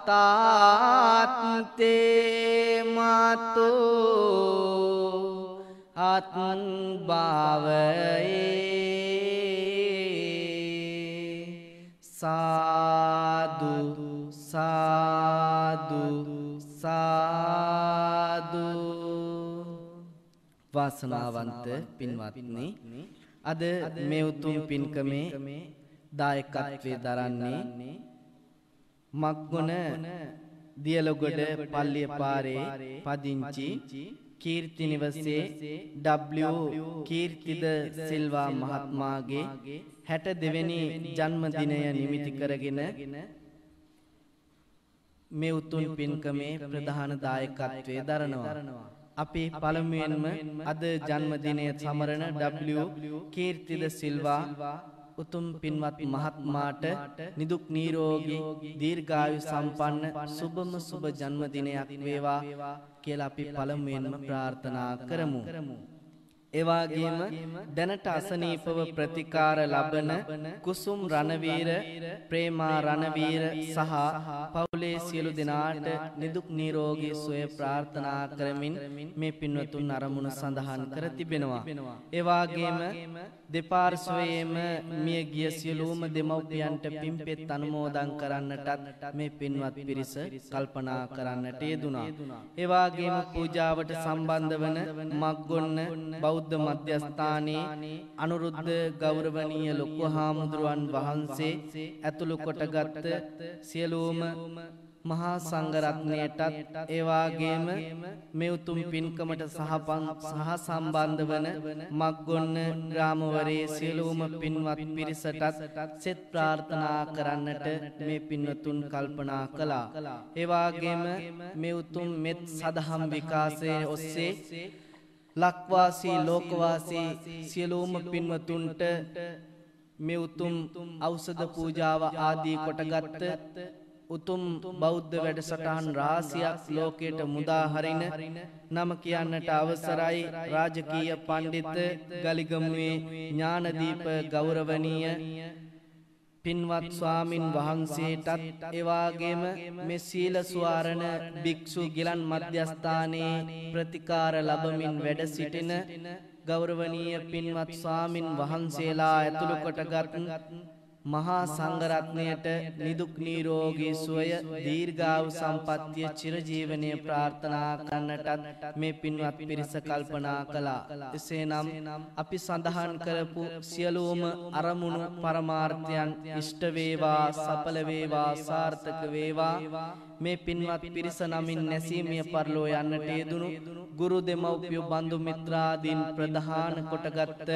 තාත්තේ මතෝ අත් භවයේ සාදු සාදු සාදු වාසනාවන්ත පින්වත්නි අද මේ උතුම් පින්කමේ දායකත්වයේ දරන්නේ මග්ගොන දියලොගොඩ පල්ලිය පාරේ පදිංචි කීර්ති නිවසේ W කීර්තිද සිල්වා මහත්මයාගේ 62 වෙනි ජන්මදිනය නිමිති කරගෙන මේ උතුම් පින්කමේ ප්‍රධාන දායකත්වයේ දරනවා. අපේ පළමුවෙන්ම අද ජන්මදිනය සමරන W කීර්තිද සිල්වා උතුම් පින්වත් මහත්මයාට නිදුක් නිරෝගී දීර්ඝායු සම්පන්න සුබම සුබ ජන්මදිනයක් වේවා කියලා අපි පළමුවෙන්ම ප්‍රාර්ථනා කරමු. එවාගේම දැනට අසනීපව ප්‍රතිකාර ලබන කුසුම් රණවීර, ප්‍රේමා රණවීර සහ පවුලේ සියලු දෙනාට නිදුක් නිරෝගී සුවය ප්‍රාර්ථනා කරමින් මේ පින්වතුන් අරමුණ සඳහන් කර තිබෙනවා. එවාගේම දෙපාර්ශ්වයේම මිය ගිය සියලුම දෙමව්පියන්ට පින්පෙත් අනුමෝදන් කරන්නටත් මේ පින්වත් පිරිස කල්පනා කරන්නට යෙදුණා. එවාගේම පූජාවට සම්බන්ධ වන මග්ගොන්න බෞද්ධ මධ්‍යස්ථානයේ අනුරුද්ධ ගෞරවනීය ලොකු හාමුදුරුවන් වහන්සේ ඇතුළු කොටගත් සියලුම මහා සංඝරත්නයටත් එවාගේම මේ උතුම් පින්කමට සහ සම්බන්ධ වන මග්ගොන්න ග්‍රාමවරයේ සියලුම පින්වත් පිරිසටත් සෙත් ප්‍රාර්ථනා කරන්නට මේ පින්වතුන් කල්පනා කළා. එවාගේම මේ උතුම් මෙත් සදහම් විකාශයේ ඔස්සේ ලක්වාසී ලෝකවාසී සියලුම පින්වතුන්ට මේ උතුම් ඖෂධ පූජාව ආදී කොටගත් උතුම් බෞද්ධ වැඩසටහන් රාශියක් ලෝකයට මුදා හරින නම කියන්නට අවසරයි රාජකීය පඬිත් ගලිගමුවේ ඥානදීප ගෞරවනීය පින්වත් ස්වාමින් වහන්සේටත් එවාගේම මේ සීල සුවාරණ භික්ෂු ගිලන් මධ්‍යස්ථානයේ ප්‍රතිකාර ලැබමින් වැඩ සිටින ගෞරවනීය පින්වත් ස්වාමින් වහන්සේලා ඇතුළු කොටගත් මහා සංඝරත්නයට නිදුක් නිරෝගී සුවය දීර්ඝායු සම්පන්නිය චිරජීවනයේ ප්‍රාර්ථනා කරන්නටත් මේ පින්වත් පිරිස කල්පනා කළා. එසේනම් අපි සඳහන් කරපු සියලුම අරමුණු පරමාර්ථයන් ඉෂ්ට වේවා, සඵල වේවා, සාර්ථක වේවා. මේ පින්වත් පිරිස නමින් නැසීමිය පරලෝ යන්නට යෙදුණු ගුරු දෙමව්පිය බන්දු මිත්‍රාදීන් ප්‍රධාන කොටගත්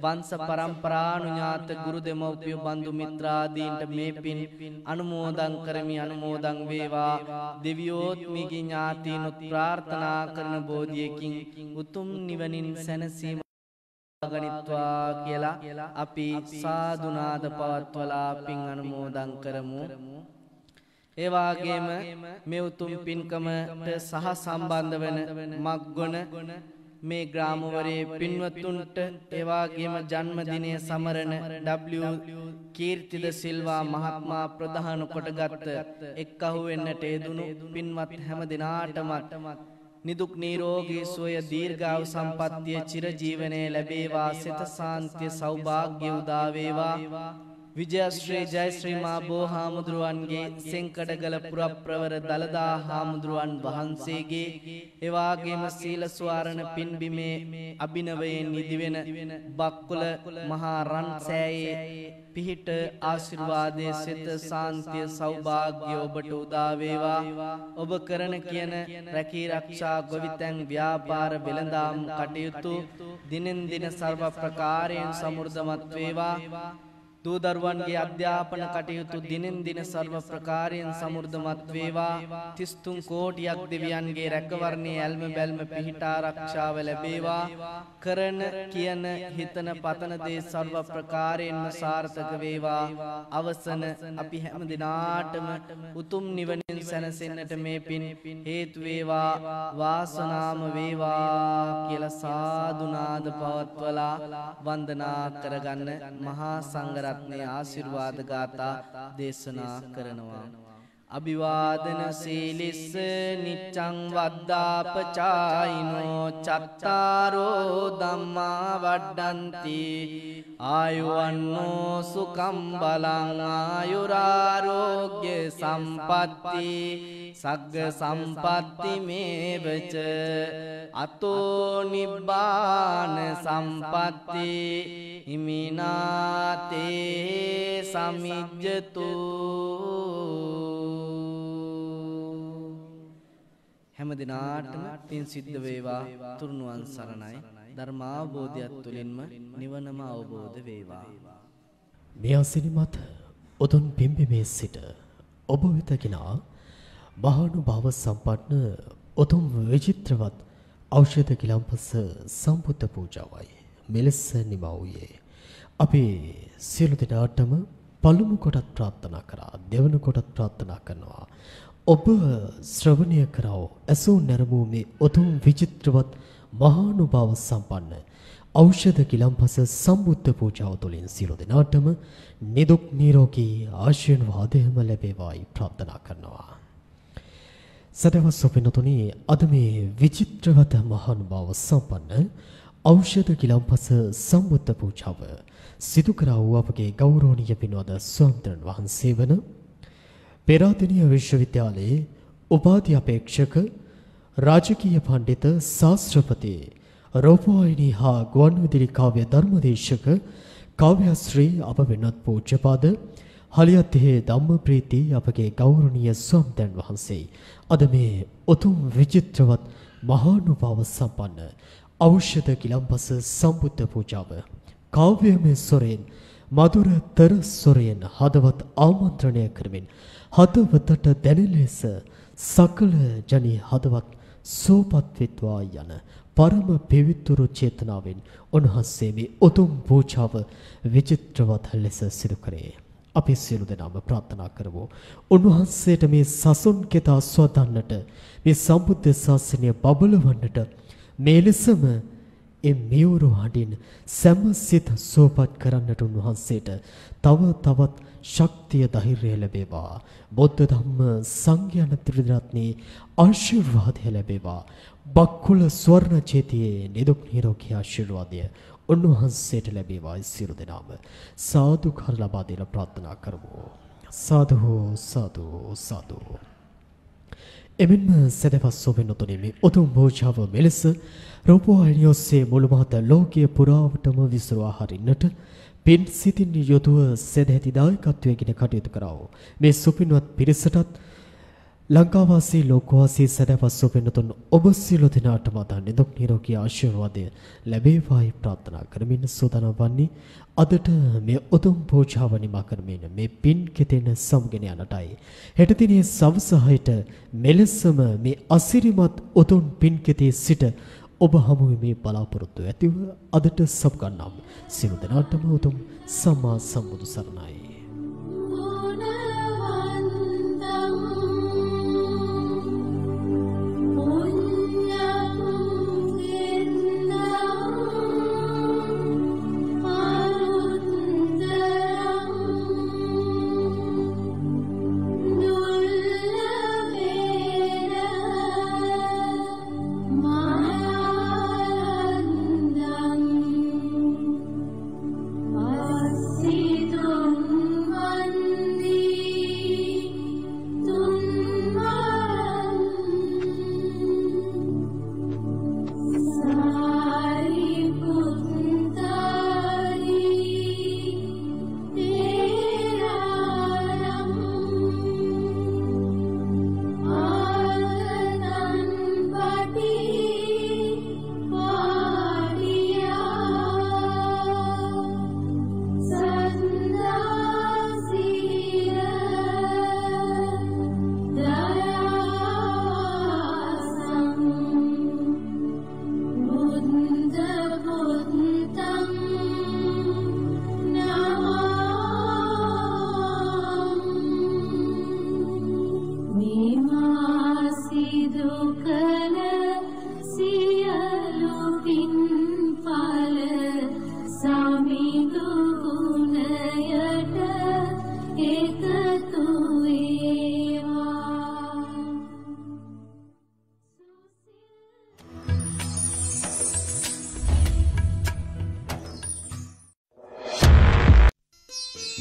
වංශ පරම්පරානුඥාත ගුරු දෙමව්පිය බන්දු මිත්‍රාදීන්ට මේ පින් අනුමෝදන් කරමි. අනුමෝදන් වේවා. දෙවියෝත් මිගේ ඥාතීනුත් ප්‍රාර්ථනා කරන බෝධියකින් උතුම් නිවනින් සැනසීම ගනිත්වා කියලා අපි සාදුනාද පවත්වලා පින් අනුමෝදන් කරමු. එවාගේම මේ උතුම් පින්කමට සහ සම්බන්ධ වන මග්ගොන මේ ග්‍රාමවරයේ පින්වත්තුන්ට එවාගේම ජන්මදිනය සමරන W කීර්තිද සිල්වා මහත්මයා ප්‍රධාන කොටගත් එක්කහු වෙන්නට යෙදුණු පින්වත් හැම දිනාටම නිදුක් නිරෝගී සුවය දීර්ඝායු සම්පන්නිය චිරජීවනයේ ලැබේවා. සිත සාන්තිය සෞභාග්‍ය උදා වේවා. විජයශ්‍රී ජයශ්‍රී මා බෝ හාමුදුරුවන්ගේ සෙන්කඩගල පුරප්‍රවර දලදා හාමුදුරුවන් වහන්සේගේ එවාගේම සීල ස්වාරණ පින්බිමේ අභිනවයෙන් නිදිවෙන බක්කුල මහා රන් සෑයේ පිහිට ආශිර්වාදයේ සිත සාන්තිය සෞභාග්‍ය ඔබට උදා වේවා. ඔබ කරන කියන රැකී ආරක්ෂා ගොවිතැන් ව්‍යාපාර වෙළඳාම් කටයුතු දිනෙන් දින සර්ව ප්‍රකාරයෙන් සමෘද්ධමත් වේවා. දූ දරුවන්ගේ අධ්‍යාපන කටයුතු දිනෙන් දින සර්ව ප්‍රකාරයෙන් සමෘද්ධමත් වේවා. 33 කෝටියක් දෙවියන්ගේ රැකවරණයේ ඇල්ම බැල්ම පිහිට ආරක්ෂාව ලැබේවා. කරන කියන හිතන පතන දේ සර්ව ප්‍රකාරයෙන්ම සාර්ථක වේවා. අවසන අපි හැම දිනාටම උතුම් නිවනින් සැනසෙන්නට මේ පින් හේතු වේවා, වාසනාම වේවා කියලා සාදුනාද පවත්වලා වන්දනා කරගන්න මහා සංඝ රත්නයේ ආශිර්වාද ගාථා දේශනා කරනවා. අභිවාදන සීලිස්ස නිච්ඡං වද්දාපචායිනෝ චත්තාරෝ ධම්මා වඩ්ඩಂತಿ ආයුවන්නෝ සුඛං බලං ආයුරාරෝග්‍ය සම්පatti සග්ග සම්පatti මේවච අතෝ නිබ්බාන සම්පatti හිමිනාතේ සමිජ්ජතු. හැම දිනාටම පින් සිද්ධ වේවා. තුරුණුවන් සරණයි. ධර්මාවබෝධයත් තුළින්ම නිවනම අවබෝධ වේවා. මේ අසිරිමත් උතුම් පිම්බීමේ සිට ඔබ වෙත ගෙනා මහානුභාව සම්පන්න උතුම් විචිත්‍රවත් ඖෂධ කිලම්පස සම්පූර්ණ පූජාවයි මෙලෙස නිමා වූයේ. අපි සියලු දෙනාටම පළමු කොටත් ප්‍රාර්ථනා කරා, දෙවන කොටත් ප්‍රාර්ථනා කරනවා. ඔබ ශ්‍රවණය කරව ඇසූ නැරඹූ මේ උතුම් විචිත්‍රවත් මහානුභාව සම්පන්න ඖෂධ කිලම්පස සම්බුද්ධ පූජාව තුළින් සියලු දෙනාටම නිදුක් නිරෝගී ආශිර්වාදයම ලැබේවායි ප්‍රාර්ථනා කරනවා. සදහවත් සොපිනතුනි, අද මේ විචිත්‍රවත් මහානුභාව සම්පන්න ඖෂධ කිලම්පස සම්බුද්ධ පූජාව සිදු කරා වූ අපගේ ගෞරවනීය පින්වද ස්වාමීන් වහන්සේ වන පෙරාදෙණිය විශ්වවිද්‍යාලයේ උපාධි අපේක්ෂක රාජකීය පඬිත ශාස්ත්‍රපති රූපවාහිනී හා ගුවන්විදුලි කාව්‍ය ධර්මදේශක කාව්‍යශ්‍රී අප වෙනත් පූජ්‍යපාද හලියත්තේ ධම්මප්‍රීති අපගේ ගෞරවනීය ස්වාමීන් වහන්සේ අද මේ උතුම් විචිත්‍රවත් මහානුභාව සම්පන්න ඖෂධ කිලම්පස සම්බුද්ධ පූජාව කාව්‍යමය ස්වරයෙන් මధుර තර ස්වරයෙන් හදවත් ආමන්ත්‍රණය කරමින් හදවතට දැනෙන ලෙස සකල ජනී හදවත් සෝපත් වෙත්වා යන පරම පවිත්‍ර චේතනාවෙන් උන්වහන්සේ මේ උතුම් පූජාව විචිත්‍රවත් ලෙස සිදු කරේ. අපි සියලු දෙනාම ප්‍රාර්ථනා කරමු උන්වහන්සේට මේ සසුන් කෙත ආස්වාදන්නට මේ සම්බුද්ධ ශාසනය බබලවන්නට මේ ලෙසම මියුරු හඬින් සමසිත සෝපත් කරන්නට උන්වහන්සේට තව තවත් ශක්තිය ධෛර්යය ලැබේවා. බුද්ධ ධම්ම සංඝයාන ත්‍රිරත්නයේ ආශිර්වාදය ලැබේවා. බක්කුල ස්වර්ණ චේතියේ නිදුක් නිරෝගී ආශිර්වාදය උන්වහන්සේට ලැබේවා. සියලු දෙනාම සාදු කර ලබා දෙන ප්‍රාර්ථනා කරමු. සාදු සාදු සාදු. එමෙන්ම සදහවත් සොබිනතුනි, මේ උතුම් පූජාව මෙලෙස රූපවාහිනිය ඔස්සේ මුළු මහත් ලෝකයේ පුරාවටම විසුරුවා හරින්නට පින් සිතින් යොදුව සදැහැති දායකත්වයෙන් කටයුතු කරව. මේ සුපින්වත් පිරිසටත් ලංකාවාසී ලෝකවාසී සදහවත් සොබිනතුන් ඔබ සියලු දෙනාටම නිදුක් නිරෝගී ආශිර්වාදය ලැබේවායි ප්‍රාර්ථනා කරමින් සූදානම් වන්නේ අදට මේ උතුම් පූජාව නිමා කරමින් මේ පින් කෙතෙන සම්ගෙන යනටයි. හෙට දිනේ සවස 6ට මෙලෙසම මේ අසිරිමත් උතුම් පින් කෙතේ සිට ඔබ හමුවේ මේ බලාපොරොත්තු ඇතිව අදට සබ් ගන්නම්. සියලු දෙනාටම උතුම් සම්මා සම්බුදු සරණයි.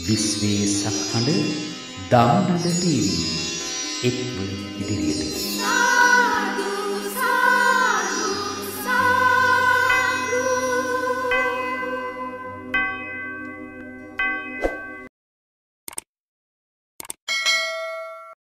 විශ්වයේ සක්හඬ දානද ටීවී එක්ව ඉදිරියට